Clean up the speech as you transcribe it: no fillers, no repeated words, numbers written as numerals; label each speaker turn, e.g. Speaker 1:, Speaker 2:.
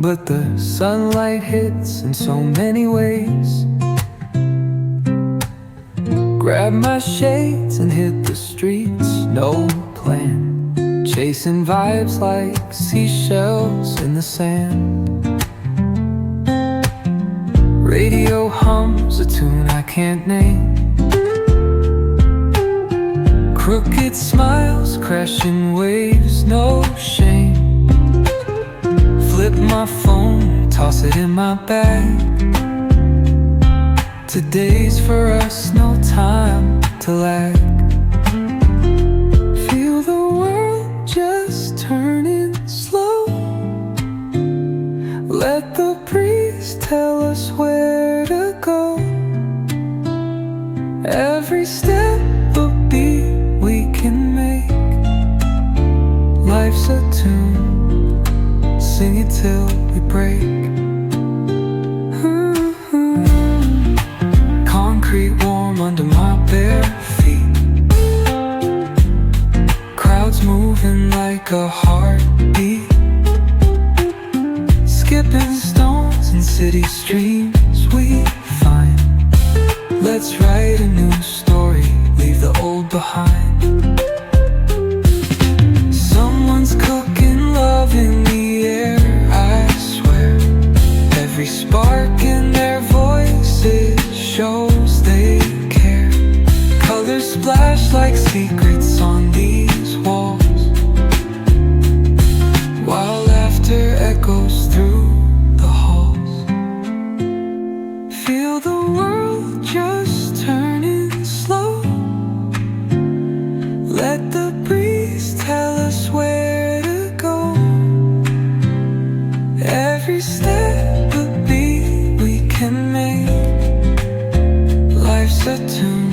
Speaker 1: but the sunlight hits in so many ways. Grab my shades and hit the streets, no plan, chasing vibes like seashells in the sand. Radio hums a tune I can't name. Crooked smiles, crashing waves, no shame. Flip my phone, toss it in my bag. Today's for us, no time to lag. Feel the world just turning slow. Let the breeze tell us where to go. Every step a beat we can make. Life's a tune, sing it till we break. Concrete warm under my bare feet. Crowds moving like a heartbeat. Skipping stones in city streams we find. Let's write a new story, leave the old behind. Someone's cooking love in the air, I swear. Every spark in their voices shows they care. Colors splash like secrets on these walls, while laughter echoes through the halls. Feel the world just turning slow. Let the breeze tell us where to go. Every step a beat we can make. Life's a tune,